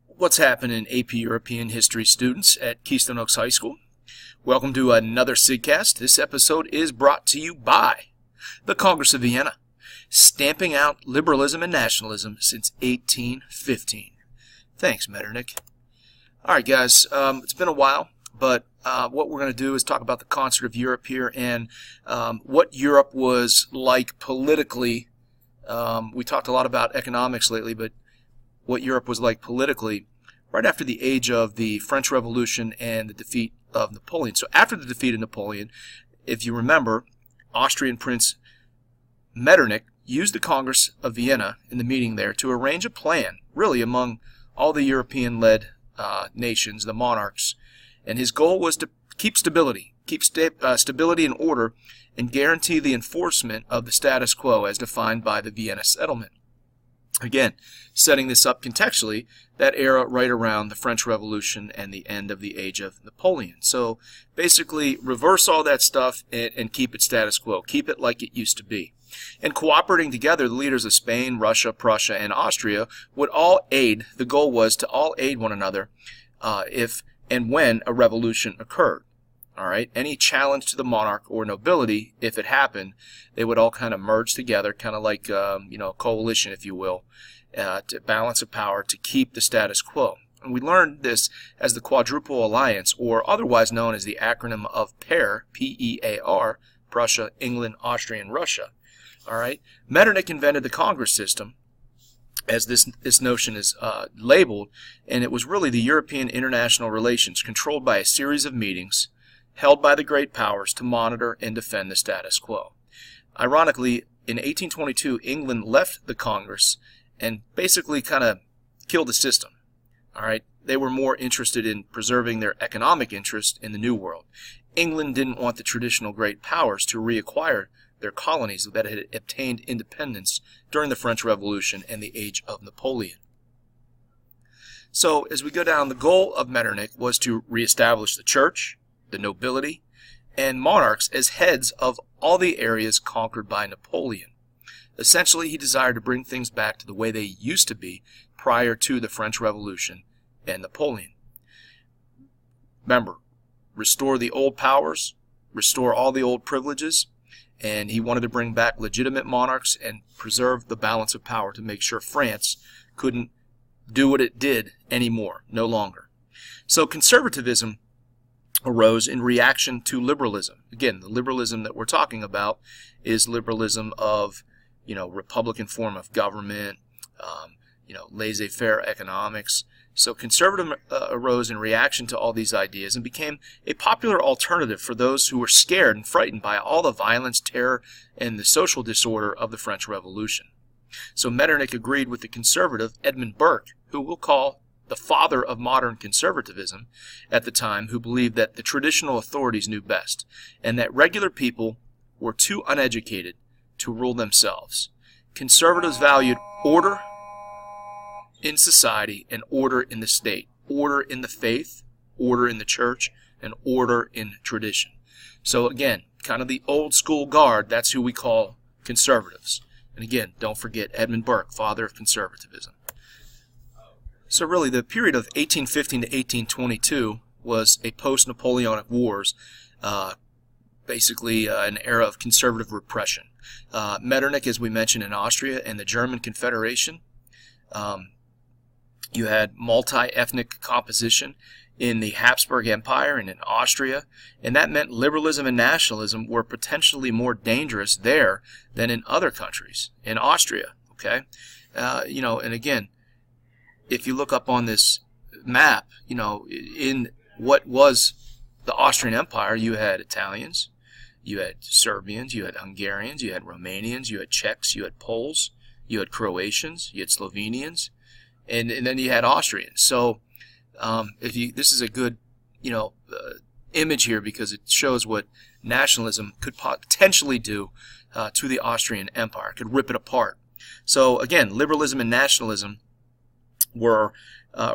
What's happening, AP European History students at Keystone Oaks High School? Welcome to another SIGcast. This episode is brought to you by the Congress of Vienna, stamping out liberalism and nationalism since 1815. Thanks, Metternich. All right, guys, it's been a while, but what we're going to do is talk about the concert of Europe here and what Europe was like politically. We talked a lot about economics lately, but what Europe was like politically right after the age of the French Revolution and the defeat of Napoleon. So after the defeat of Napoleon, if you remember, Austrian Prince Metternich used the Congress of Vienna in the meeting there to arrange a plan, really among all the European-led nations, the monarchs, and his goal was to keep stability, stability and order, and guarantee the enforcement of the status quo as defined by the Vienna Settlement. Again, setting this up contextually, that era right around the French Revolution and the end of the age of Napoleon. So basically, reverse all that stuff and keep it status quo. Keep it like it used to be. And cooperating together, the leaders of Spain, Russia, Prussia, and Austria would all aid. The goal was to all aid one another if and when a revolution occurred. All right, any challenge to the monarch or nobility, if it happened, they would all kind of merge together, kind of like a coalition, if you will, to balance of power to keep the status quo. And we learned this as the Quadruple Alliance, or otherwise known as the acronym of PEAR, P-E-A-R, Prussia, England, Austria, and Russia. All right, Metternich invented the Congress system, as this notion is labeled, and it was really the European international relations controlled by a series of meetings held by the great powers to monitor and defend the status quo. Ironically, in 1822, England left the Congress and basically kind of killed the system. All right, they were more interested in preserving their economic interest in the New World. England didn't want the traditional great powers to reacquire their colonies that had obtained independence during the French Revolution and the age of Napoleon. So, as we go down, the goal of Metternich was to reestablish the church, the nobility, and monarchs as heads of all the areas conquered by Napoleon. Essentially, he desired to bring things back to the way they used to be prior to the French Revolution and Napoleon. Remember, restore the old powers, restore all the old privileges, and he wanted to bring back legitimate monarchs and preserve the balance of power to make sure France couldn't do what it did anymore, no longer. So conservatism arose in reaction to liberalism. Again, the liberalism that we're talking about is liberalism of, Republican form of government, laissez-faire economics. So conservatism arose in reaction to all these ideas and became a popular alternative for those who were scared and frightened by all the violence, terror, and the social disorder of the French Revolution. So Metternich agreed with the conservative Edmund Burke, who we'll call the father of modern conservatism at the time, who believed that the traditional authorities knew best and that regular people were too uneducated to rule themselves. Conservatives valued order in society and order in the state, order in the faith, order in the church, and order in tradition. So again, kind of the old school guard, that's who we call conservatives. And again, don't forget Edmund Burke, father of conservatism. So really, the period of 1815 to 1822 was a post-Napoleonic Wars, basically an era of conservative repression. Metternich, as we mentioned, in Austria and the German Confederation. You had multi-ethnic composition in the Habsburg Empire and in Austria, and that meant liberalism and nationalism were potentially more dangerous there than in other countries. In Austria, okay? And again, if you look up on this map, in what was the Austrian Empire, you had Italians, you had Serbians, you had Hungarians, you had Romanians, you had Czechs, you had Poles, you had Croatians, you had Slovenians, and then you had Austrians. So this is a good, image here because it shows what nationalism could potentially do to the Austrian Empire. It could rip it apart. So again, liberalism and nationalism were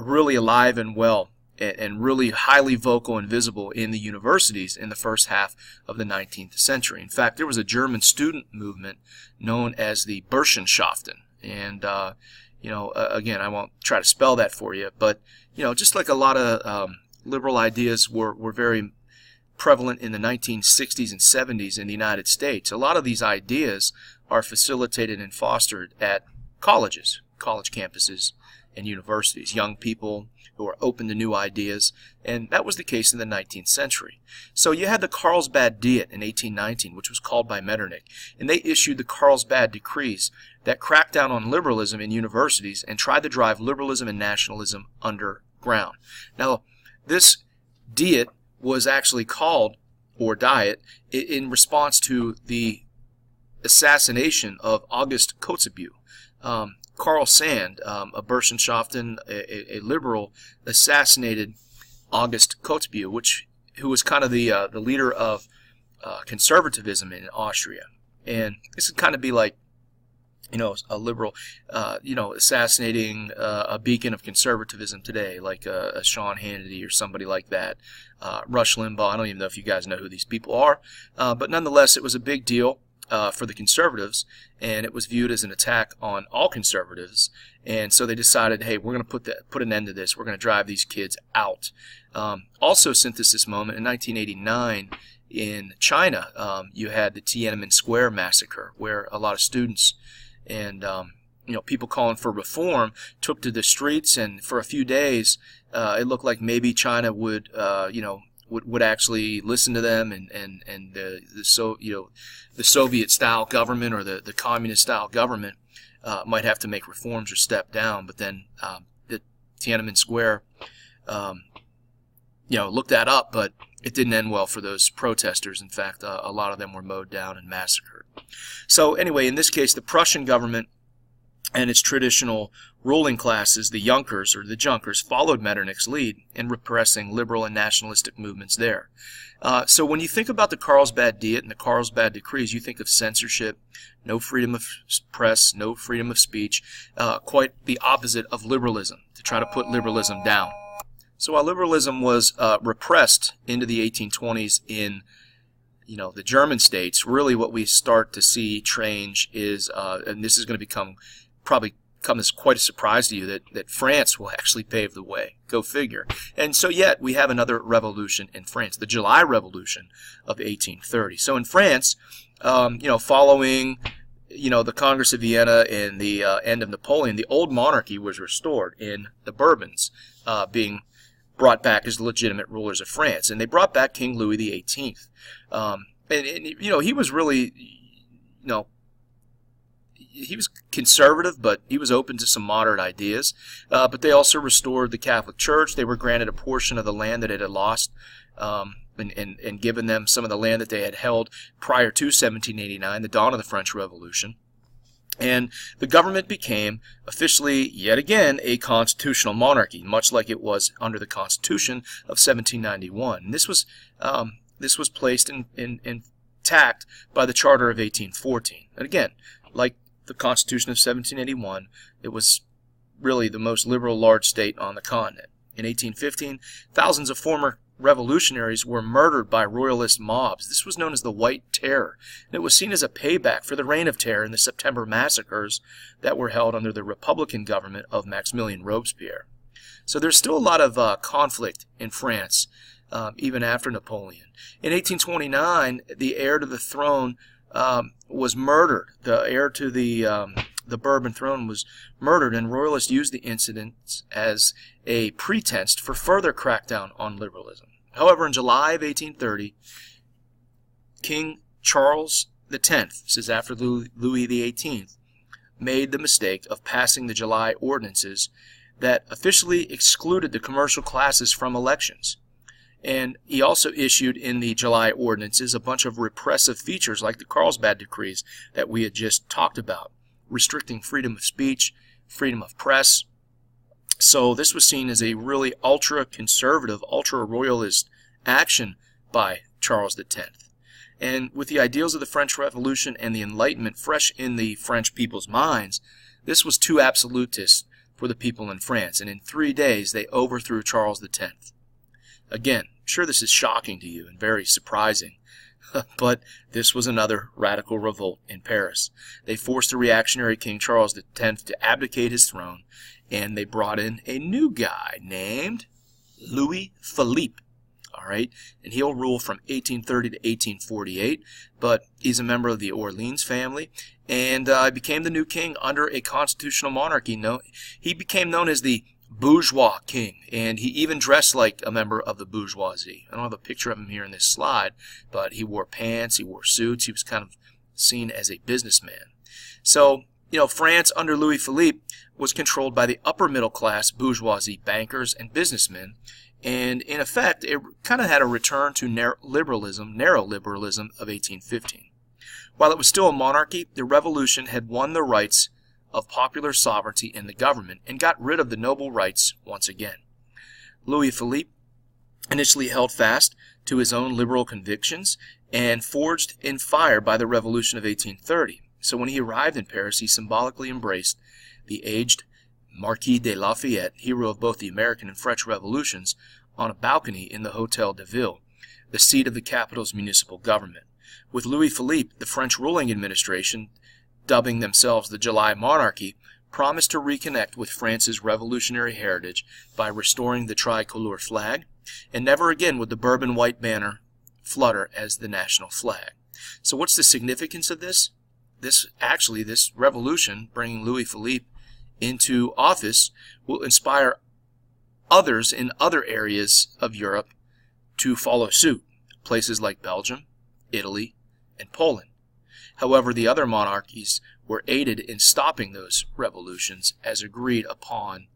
really alive and well and really highly vocal and visible in the universities in the first half of the 19th century. In fact, there was a German student movement known as the Burschenschaften, and Again, I won't try to spell that for you, but just like a lot of liberal ideas were very prevalent in the 1960s and 70s in the United States, a lot of these ideas are facilitated and fostered at colleges, college campuses, and universities. Young people who are open to new ideas, and that was the case in the 19th century. So you had the Carlsbad Diet in 1819, which was called by Metternich, and they issued the Carlsbad Decrees that cracked down on liberalism in universities and tried to drive liberalism and nationalism underground. Now, this Diet was actually called, or Diet, in response to the assassination of August Kotzebue. Carl Sand, a Burschenschaften, a liberal, assassinated August Kotzebue, who was kind of the leader of conservatism in Austria. And this would kind of be like, a liberal, assassinating a beacon of conservatism today, like a Sean Hannity or somebody like that. Rush Limbaugh. I don't even know if you guys know who these people are, but nonetheless, it was a big deal for the conservatives, and it was viewed as an attack on all conservatives. And so they decided, hey, we're going to put an end to this. We're going to drive these kids out. Also, synthesis moment in 1989 in China, you had the Tiananmen Square massacre, where a lot of students and people calling for reform took to the streets, and for a few days, it looked like maybe China would actually listen to them, and the Soviet style government or the communist style government might have to make reforms or step down. But then the Tiananmen Square, looked that up, but it didn't end well for those protesters. In fact, a lot of them were mowed down and massacred. So anyway, in this case, the Prussian government and its traditional ruling classes, the Junkers or the Junkers, followed Metternich's lead in repressing liberal and nationalistic movements there. So when you think about the Carlsbad Diet and the Carlsbad Decrees, you think of censorship, no freedom of press, no freedom of speech, quite the opposite of liberalism, to try to put liberalism down. So while liberalism was repressed into the 1820s in the German states, really what we start to see change is, and this is going to probably come as quite a surprise to you, that France will actually pave the way. Go figure. And so yet we have another revolution in France, the July Revolution of 1830. So in France, following the Congress of Vienna and the end of Napoleon, the old monarchy was restored in the Bourbons, being brought back as legitimate rulers of France, and they brought back King Louis XVIII. He was really, he was conservative, but he was open to some moderate ideas. But they also restored the Catholic Church. They were granted a portion of the land that it had lost, and given them some of the land that they had held prior to 1789, the dawn of the French Revolution. And the government became officially, yet again, a constitutional monarchy, much like it was under the Constitution of 1791. And this was placed intact by the Charter of 1814. And again, like the Constitution of 1781, it was really the most liberal large state on the continent. In 1815, thousands of former revolutionaries were murdered by royalist mobs. This was known as the White Terror, and it was seen as a payback for the Reign of Terror and the September massacres that were held under the Republican government of Maximilien Robespierre. So there's still a lot of conflict in France, even after Napoleon. In 1829, the heir to the throne was murdered. The heir to the Bourbon throne was murdered, and royalists used the incidents as a pretense for further crackdown on liberalism. However, in July of 1830, King Charles X, this is after Louis XVIII, made the mistake of passing the July ordinances that officially excluded the commercial classes from elections. And he also issued in the July ordinances a bunch of repressive features like the Carlsbad Decrees that we had just talked about, restricting freedom of speech, freedom of press. So this was seen as a really ultra-conservative, ultra-royalist action by Charles X. And with the ideals of the French Revolution and the Enlightenment fresh in the French people's minds, this was too absolutist for the people in France, and in 3 days they overthrew Charles X. Again, I'm sure this is shocking to you and very surprising But this was another radical revolt in Paris. They forced the reactionary King Charles X to abdicate his throne, and they brought in a new guy named Louis Philippe. All right, and he'll rule from 1830 to 1848, but he's a member of the Orleans family, and became the new king under a constitutional monarchy. He became known as the bourgeois king, and he even dressed like a member of the bourgeoisie. I don't have a picture of him here in this slide, but he wore pants, he wore suits, he was kind of seen as a businessman. So, France under Louis Philippe was controlled by the upper middle class bourgeoisie bankers and businessmen, and in effect, it kind of had a return to narrow liberalism of 1815. While it was still a monarchy, the revolution had won the rights of popular sovereignty in the government and got rid of the noble rights once again. Louis Philippe initially held fast to his own liberal convictions and forged in fire by the Revolution of 1830. So when he arrived in Paris, he symbolically embraced the aged Marquis de Lafayette, hero of both the American and French revolutions, on a balcony in the Hôtel de Ville, the seat of the capital's municipal government. With Louis Philippe, the French ruling administration, dubbing themselves the July Monarchy, promised to reconnect with France's revolutionary heritage by restoring the tricolor flag, and never again would the Bourbon white banner flutter as the national flag. So what's the significance of this? This revolution, bringing Louis Philippe into office, will inspire others in other areas of Europe to follow suit, places like Belgium, Italy, and Poland. However, the other monarchies were aided in stopping those revolutions as agreed upon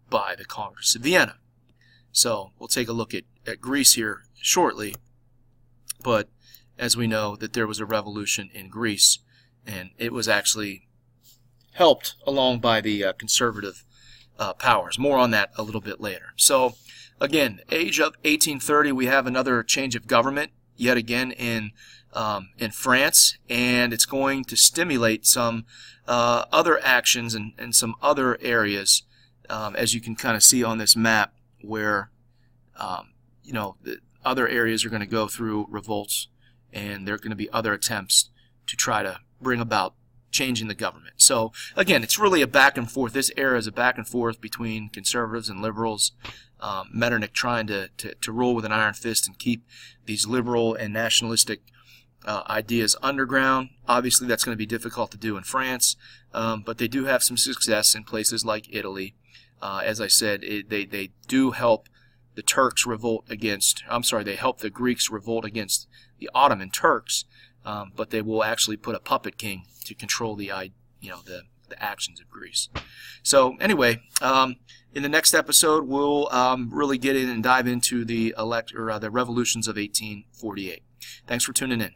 by the Congress of Vienna. So we'll take a look at Greece here shortly, but as we know that there was a revolution in Greece, and it was actually helped along by the conservative powers. More on that a little bit later. So again, age of 1830, we have another change of government yet again in France, and it's going to stimulate some other actions and some other areas, as you can kind of see on this map, where the other areas are going to go through revolts, and there are going to be other attempts to try to bring about changing the government. So again, it's really a back and forth. This era is a back and forth between conservatives and liberals. Metternich trying to rule with an iron fist and keep these liberal and nationalistic ideas underground. Obviously, that's going to be difficult to do in France, but they do have some success in places like Italy. As I said, they do help the Turks revolt against. They help the Greeks revolt against the Ottoman Turks, but they will actually put a puppet king to control the actions of Greece. So anyway, in the next episode, we'll really get in and dive into the revolutions of 1848. Thanks for tuning in.